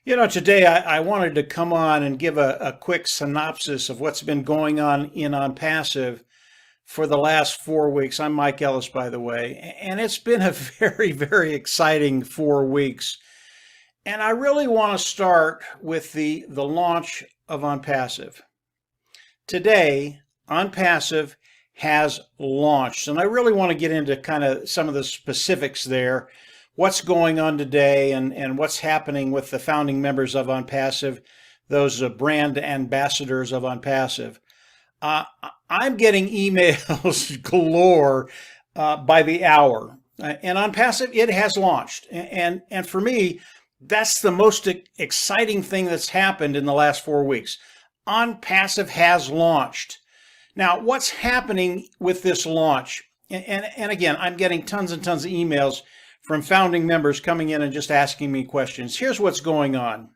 Today I wanted to come on and give a quick synopsis of what's been going on in Onpassive for the last 4 weeks. I'm Mike Ellis, by the way, and it's been a very, very exciting 4 weeks. And I really want to start with the launch of Onpassive. Today, Onpassive has launched, and I really want to get into kind of some of the specifics there, what's going on today and what's happening with the founding members of Onpassive, those brand ambassadors of Onpassive. I'm getting emails galore by the hour. And Onpassive, it has launched. And for me, that's the most exciting thing that's happened in the last 4 weeks. Onpassive has launched. Now, what's happening with this launch? And again, I'm getting tons and tons of emails from founding members coming in and just asking me questions. Here's what's going on.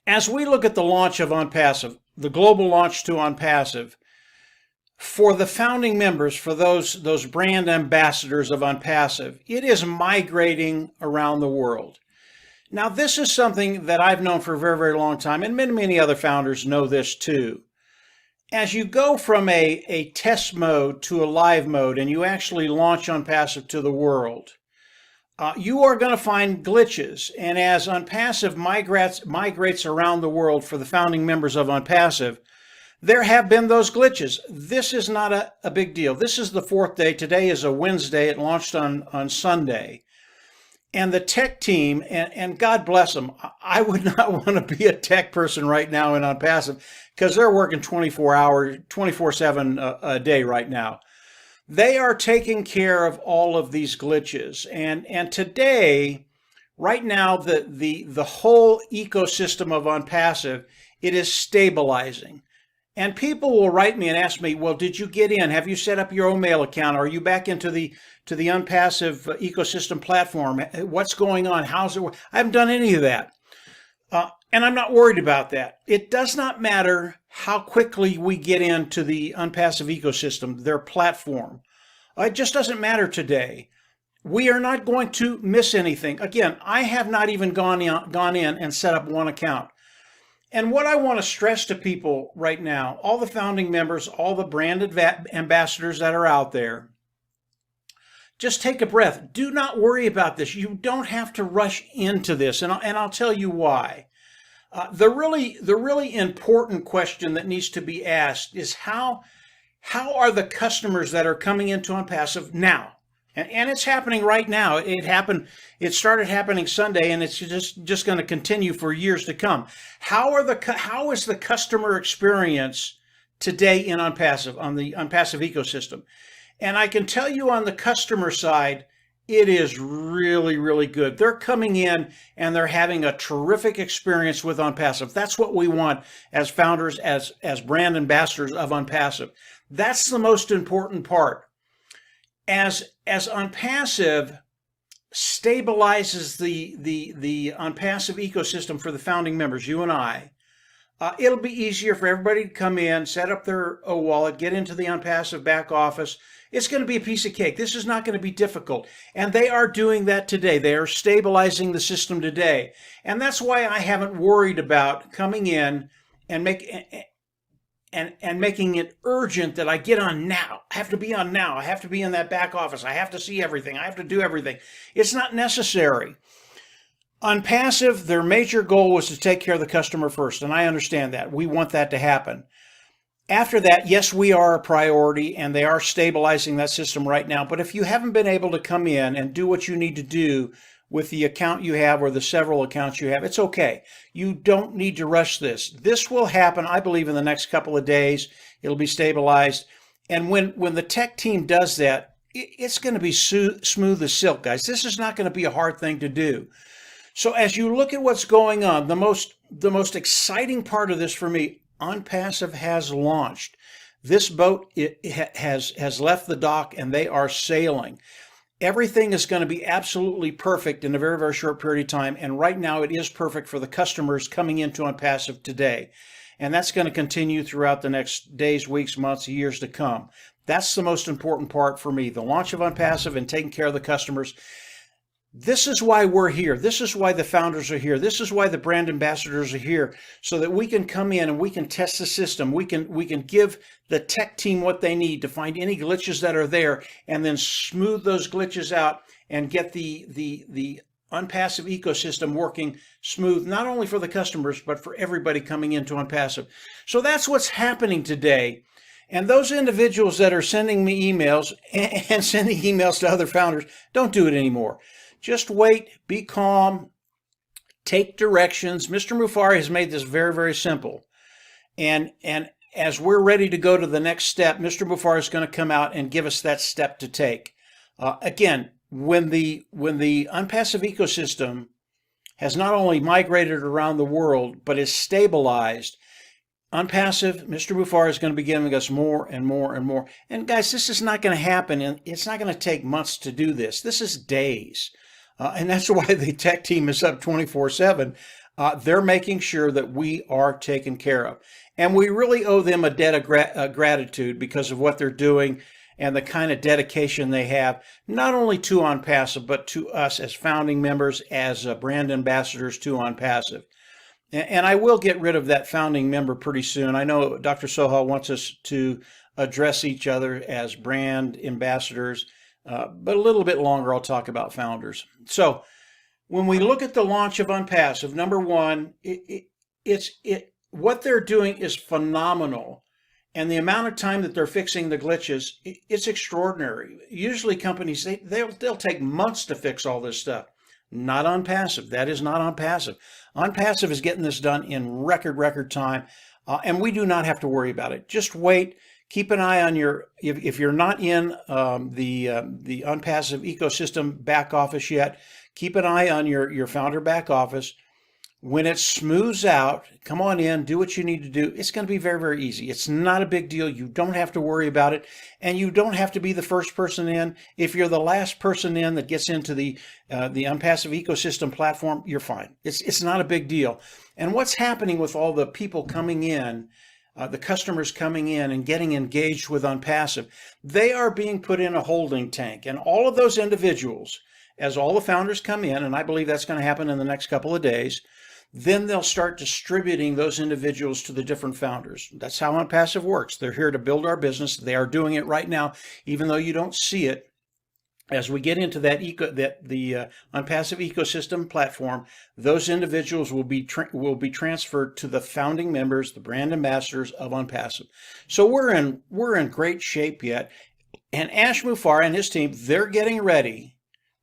As we look at the launch of Onpassive, the global launch to Onpassive, for the founding members, for those brand ambassadors of Onpassive, it is migrating around the world. Now, this is something that I've known for a very, very long time, and many, many other founders know this too. As you go from a test mode to a live mode and you actually launch Onpassive to the world, you are going to find glitches. And as Onpassive migrates around the world for the founding members of Onpassive, there have been those glitches. This is not a big deal. This is the fourth day. Today is a Wednesday. It launched on Sunday. And the tech team, and God bless them, I would not want to be a tech person right now in Onpassive because they're working 24/7 a day right now. They are taking care of all of these glitches. And today, right now, the whole ecosystem of Onpassive, it is stabilizing. And people will write me and ask me, well, did you get in? Have you set up your own mail account? Are you back into the Onpassive ecosystem platform? What's going on? How's it work? I haven't done any of that. And I'm not worried about that. It does not matter how quickly we get into the Onpassive ecosystem, their platform. It just doesn't matter today. We are not going to miss anything. Again, I have not even gone in and set up one account. And what I want to stress to people right now, all the founding members, all the branded ambassadors that are out there, just take a breath. Do not worry about this. You don't have to rush into this, and I'll tell you why. The really important question that needs to be asked is how are the customers that are coming into Onpassive now? And it's happening right now. It started happening Sunday, and it's just going to continue for years to come. How is the customer experience today in Onpassive, on the Onpassive ecosystem? And I can tell you on the customer side, it is really, really good. They're coming in and they're having a terrific experience with Onpassive. That's what we want as founders, as brand ambassadors of Onpassive. That's the most important part. As Onpassive stabilizes the Onpassive ecosystem for the founding members, you and I, it'll be easier for everybody to come in, set up their wallet, get into the Onpassive back office. It's going to be a piece of cake. This is not going to be difficult. And they are doing that today. They are stabilizing the system today. And that's why I haven't worried about coming in and making it urgent that I get on now. I have to be on now. I have to be in that back office. I have to see everything. I have to do everything. It's not necessary. Onpassive, their major goal was to take care of the customer first, and I understand that. We want that to happen. After that, yes, we are a priority, and they are stabilizing that system right now. But if you haven't been able to come in and do what you need to do with the account you have or the several accounts you have, it's okay. You don't need to rush this. This will happen, I believe, in the next couple of days. It'll be stabilized. And when the tech team does that, it's going to be smooth as silk, guys. This is not going to be a hard thing to do. So as you look at what's going on, the most exciting part of this for me, Onpassive has launched. This boat has left the dock and they are sailing. Everything is going to be absolutely perfect in a very, very short period of time. And right now it is perfect for the customers coming into Onpassive today. And that's going to continue throughout the next days, weeks, months, years to come. That's the most important part for me, the launch of Onpassive and taking care of the customers. This is why we're here. This is why the founders are here. This is why the brand ambassadors are here, so that we can come in and we can test the system. We can give the tech team what they need to find any glitches that are there, and then smooth those glitches out and get the Onpassive ecosystem working smooth, not only for the customers, but for everybody coming into Onpassive. So that's what's happening today. And those individuals that are sending me emails and sending emails to other founders, don't do it anymore. Just wait, be calm, take directions. Mr. Mufareh has made this very, very simple. And as we're ready to go to the next step, Mr. Mufareh is going to come out and give us that step to take. Again, when the Onpassive ecosystem has not only migrated around the world, but is stabilized, Onpassive, Mr. Mufareh is going to be giving us more and more and more. And guys, this is not going to happen, and it's not going to take months to do this. This is days. And that's why the tech team is up 24/7. They're making sure that we are taken care of. And we really owe them a debt of gratitude because of what they're doing and the kind of dedication they have, not only to Onpassive, but to us as founding members, as brand ambassadors to Onpassive. And I will get rid of that founding member pretty soon. I know Dr. Soha wants us to address each other as brand ambassadors, but a little bit longer I'll talk about founders. So when we look at the launch of Onpassive, number one, what they're doing is phenomenal. And the amount of time that they're fixing the glitches, it's extraordinary. Usually companies, they'll take months to fix all this stuff. Not Onpassive. That is not Onpassive. Onpassive is getting this done in record time, and we do not have to worry about it. Just wait. Keep an eye on if you're not in the Onpassive ecosystem back office yet, keep an eye on your founder back office. When it smooths out, come on in, do what you need to do. It's going to be very, very easy. It's not a big deal. You don't have to worry about it, and you don't have to be the first person in. If you're the last person in that gets into the Onpassive ecosystem platform, you're fine. It's not a big deal. And what's happening with all the people coming in, the customers coming in and getting engaged with Onpassive, they are being put in a holding tank, and all of those individuals, as all the founders come in, and I believe that's going to happen in the next couple of days, then they'll start distributing those individuals to the different founders. That's how Onpassive works. They're here to build our business. They are doing it right now, even though you don't see it. As we get into the Onpassive ecosystem platform, those individuals will be transferred to the founding members, the brand ambassadors of Onpassive. So we're in great shape yet. And Ash Mufareh and his team, they're getting ready.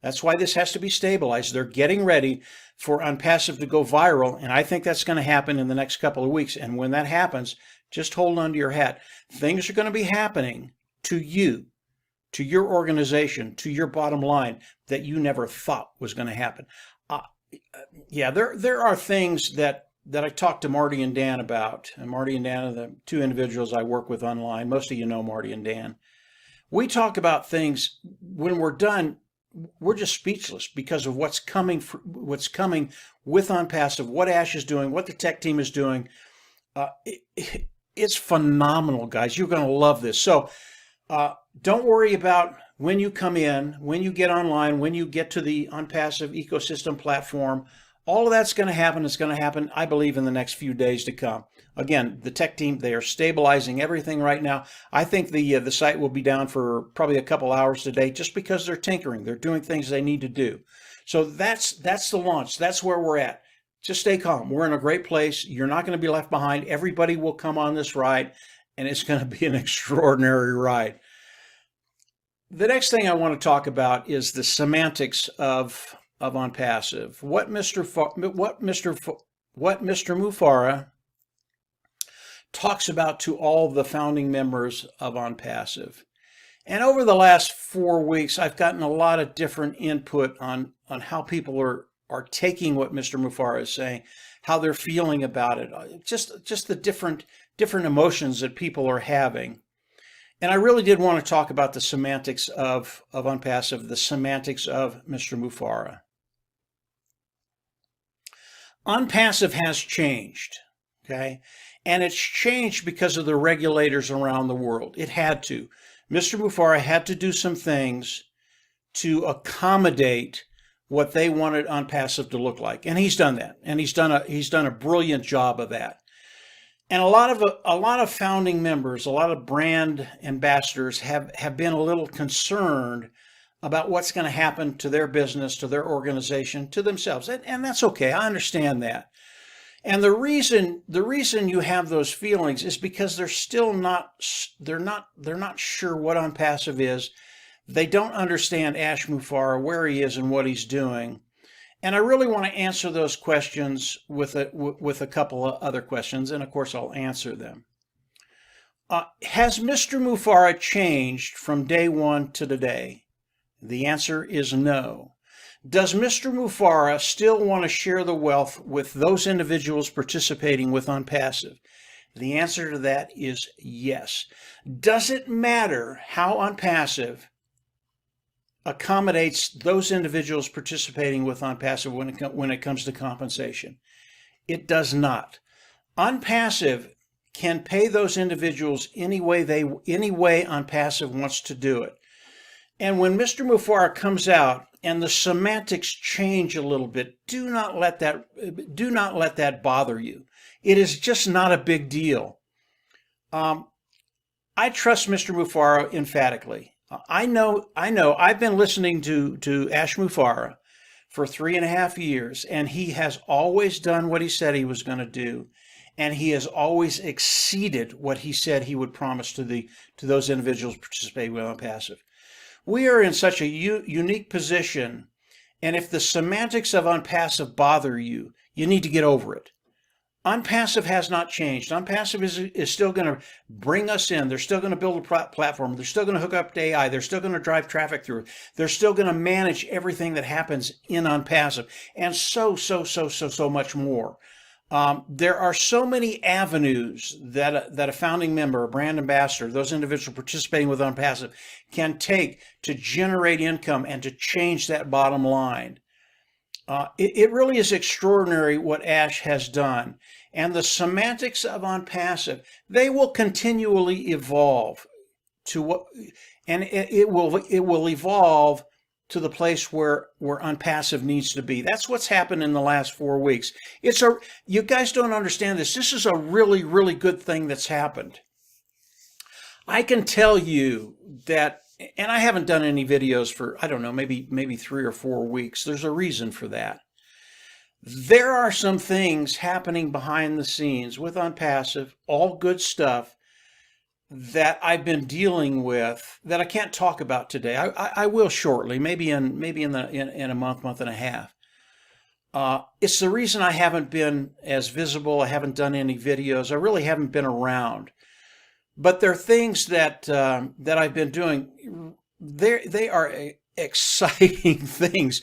That's why this has to be stabilized. They're getting ready for Onpassive to go viral, and I think that's going to happen in the next couple of weeks. And when that happens, just hold on to your hat. Things are going to be happening to you, to your organization, to your bottom line that you never thought was going to happen. Yeah, there are things that I talked to Marty and Dan about. And Marty and Dan are the two individuals I work with online. Most of you know Marty and Dan. We talk about things when we're done. We're just speechless because of what's coming with Onpassive, what Ash is doing, what the tech team is doing. It's phenomenal, guys. You're going to love this. So don't worry about when you come in, when you get online, when you get to the Onpassive ecosystem platform. All of that's going to happen. It's going to happen, I believe, in the next few days to come. Again, the tech team, they are stabilizing everything right now. I think the site will be down for probably a couple hours today just because they're tinkering. They're doing things they need to do. So that's the launch. That's where we're at. Just stay calm. We're in a great place. You're not going to be left behind. Everybody will come on this ride, and it's going to be an extraordinary ride. The next thing I want to talk about is the semantics of Onpassive. What Mr. Mufareh talks about to all the founding members of Onpassive. And over the last 4 weeks, I've gotten a lot of different input on how people are taking what Mr. Mufareh is saying, how they're feeling about it, just the different emotions that people are having. And I really did want to talk about the semantics of Onpassive, the semantics of Mr. Mufareh. Onpassive has changed, okay? And it's changed because of the regulators around the world. It had to. Mr. Mufareh had to do some things to accommodate what they wanted Onpassive to look like. And he's done that. And he's done a brilliant job of that. And a lot of founding members, a lot of brand ambassadors have been a little concerned about what's going to happen to their business, to their organization, to themselves. And that's okay. I understand that. And the reason you have those feelings is because they're not sure what Onpassive is. They don't understand Ash Mufareh, where he is and what he's doing. And I really want to answer those questions with a couple of other questions, and of course I'll answer them. Has Mr. Mufareh changed from day one to today? The answer is no. Does Mr. Mufareh still want to share the wealth with those individuals participating with Onpassive? The answer to that is yes. Does it matter how Onpassive accommodates those individuals participating with Onpassive when it comes to compensation? It does not. Onpassive can pay those individuals any way Onpassive wants to do it. And when Mr. Mufareh comes out and the semantics change a little bit, do not let that bother you. It is just not a big deal. I trust Mr. Mufareh emphatically. I know I've been listening to Ash Mufareh for 3.5 years, and he has always done what he said he was going to do, and he has always exceeded what he said he would promise to those individuals participating with Onpassive. We are in such a unique position, and if the semantics of Onpassive bother you, you need to get over it. Onpassive has not changed. Onpassive is still going to bring us in. They're still going to build a platform. They're still going to hook up to AI. They're still going to drive traffic through it. They're still going to manage everything that happens in Onpassive, and so much more. There are so many avenues that a founding member, a brand ambassador, those individuals participating with Onpassive can take to generate income and to change that bottom line. It really is extraordinary what Ash has done. And the semantics of Onpassive, they will continually evolve to what, and it will evolve to the place where Onpassive needs to be. That's what's happened in the last 4 weeks. You guys don't understand this. This is a really, really good thing that's happened. I can tell you that, and I haven't done any videos for, I don't know, maybe 3 or 4 weeks. There's a reason for that. There are some things happening behind the scenes with Onpassive, all good stuff, that I've been dealing with that I can't talk about today. I will shortly, maybe in a month and a half. It's the reason I haven't been as visible. I haven't done any videos. I really haven't been around. But there are things that I've been doing. They are exciting things.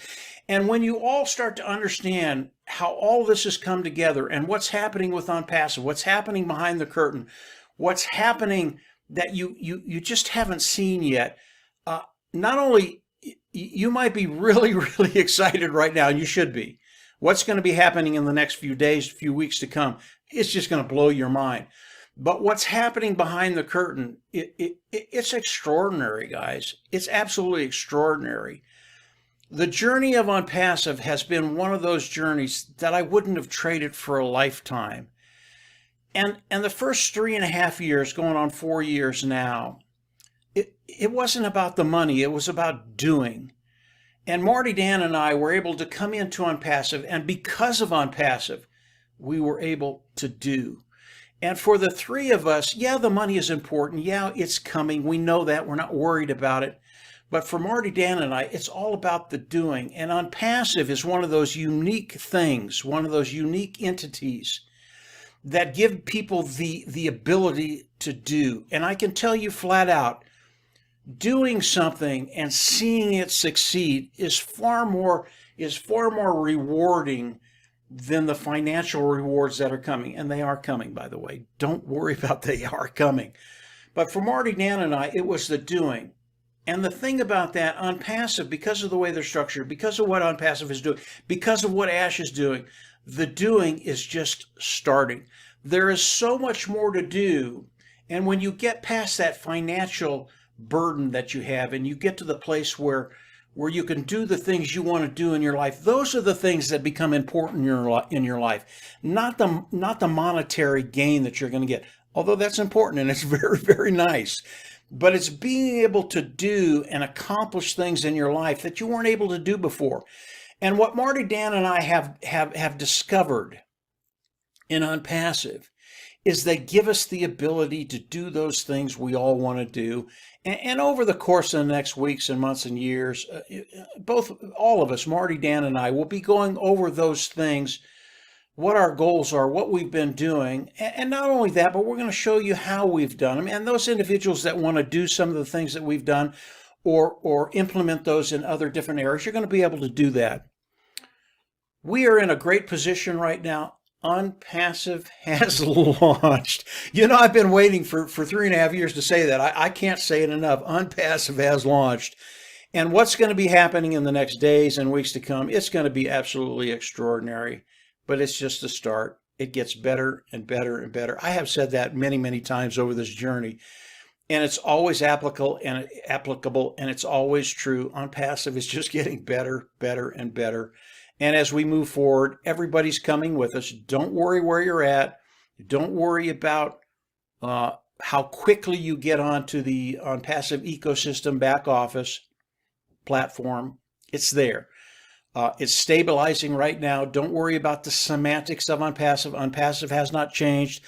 And when you all start to understand how all this has come together and what's happening with Onpassive, what's happening behind the curtain, what's happening that you just haven't seen yet, not only you might be really, really excited right now, and you should be. What's going to be happening in the next few days, few weeks to come, it's just going to blow your mind. But what's happening behind the curtain, it's extraordinary, guys. It's absolutely extraordinary. The journey of Onpassive has been one of those journeys that I wouldn't have traded for a lifetime. And the first 3.5 years, going on 4 years now, it wasn't about the money. It was about doing. And Marty, Dan, and I were able to come into Onpassive, and because of Onpassive, we were able to do. And for the three of us, yeah, the money is important. Yeah, it's coming. We know that. We're not worried about it. But for Marty, Dan, and I, it's all about the doing. And Onpassive is one of those unique things, one of those unique entities that give people the ability to do. And I can tell you flat out, doing something and seeing it succeed is far more rewarding than the financial rewards that are coming. And they are coming, by the way. Don't worry about they are coming. But for Marty, Dan, and I, it was the doing. And the thing about that, Onpassive, because of the way they're structured, because of what Onpassive is doing, because of what Ash is doing, the doing is just starting. There is so much more to do. And when you get past that financial burden that you have, and you get to the place where where you can do the things you want to do in your life. Those are the things that become important in your life, not the monetary gain that you're going to get. Although that's important and it's very, very nice. But it's being able to do and accomplish things in your life that you weren't able to do before. And what Marty, Dan, and I have discovered in Onpassive is they give us the ability to do those things we all want to do. And over the course of the next weeks and months and years, all of us, Marty, Dan, and I, will be going over those things, what our goals are, what we've been doing. And not only that, but we're going to show you how we've done them. And those individuals that want to do some of the things that we've done or implement those in other different areas, you're going to be able to do that. We are in a great position right now. Onpassive has launched. You know, I've been waiting for 3.5 years to say that. I can't say it enough. Onpassive has launched. And what's going to be happening in the next days and weeks to come, it's going to be absolutely extraordinary. But it's just a start. It gets better and better and better. I have said that many, many times over this journey. And it's always applicable, and it's always true. Onpassive is just getting better, better, and better. And as we move forward, everybody's coming with us. Don't worry where you're at. Don't worry about how quickly you get onto the Onpassive ecosystem back office platform. It's there. It's stabilizing right now. Don't worry about the semantics of Onpassive. Onpassive has not changed.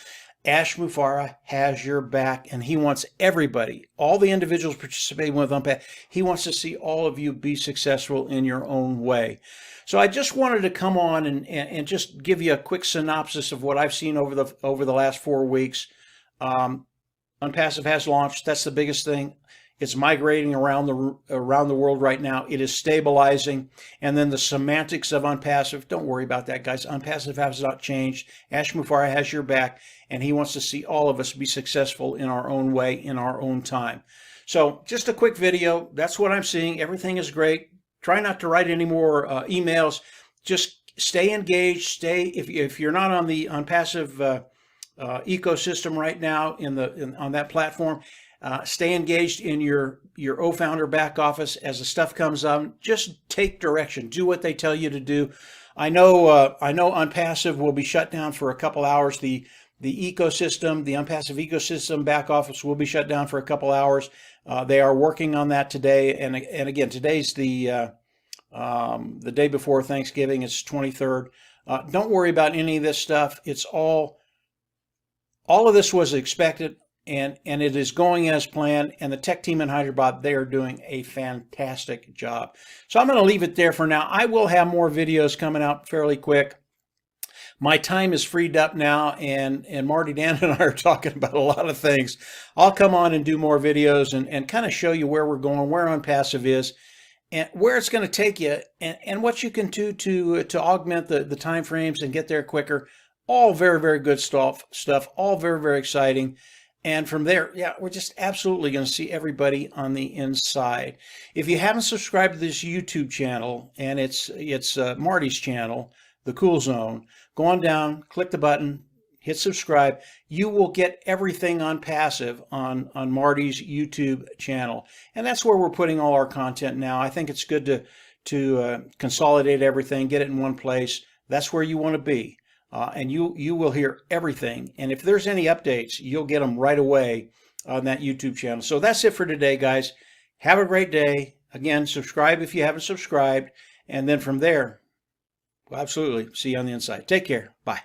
Ash Mufareh has your back, and he wants everybody, all the individuals participating with Onpassive, he wants to see all of you be successful in your own way. So I just wanted to come on and just give you a quick synopsis of what I've seen over the last 4 weeks. Onpassive has launched. That's the biggest thing. It's migrating around the world right now. It is stabilizing. And then the semantics of Onpassive, don't worry about that, guys. Onpassive has not changed. Ash Mufareh has your back, and he wants to see all of us be successful in our own way, in our own time. So just a quick video. That's what I'm seeing. Everything is great. Try not to write any more emails. Just stay engaged. If you're not on the Onpassive ecosystem right now on that platform, stay engaged in your O-Founder back office. As the stuff comes up, just take direction. Do what they tell you to do. I know Onpassive will be shut down for a couple hours. The ecosystem, the Onpassive ecosystem back office will be shut down for a couple hours. They are working on that today, and again, today's the day before Thanksgiving. It's 23rd. Don't worry about any of this stuff. It's all of this was expected, and it is going as planned. And the tech team in Hyderabad, they are doing a fantastic job. So I'm going to leave it there for now. I will have more videos coming out fairly quick. My time is freed up now, and Marty, Dan, and I are talking about a lot of things. I'll come on and do more videos and kind of show you where we're going, where Onpassive is, and where it's going to take you, and what you can do to augment the time frames and get there quicker. All very, very good stuff. All very, very exciting. And from there, yeah, we're just absolutely going to see everybody on the inside. If you haven't subscribed to this YouTube channel, and it's Marty's channel, The Cool Zone, go on down, click the button, hit subscribe. You will get everything Onpassive on Marty's YouTube channel. And that's where we're putting all our content now. I think it's good to consolidate everything, get it in one place. That's where you want to be. And you will hear everything. And if there's any updates, you'll get them right away on that YouTube channel. So that's it for today, guys. Have a great day. Again, subscribe if you haven't subscribed. And then from there, well, absolutely, see you on the inside. Take care. Bye.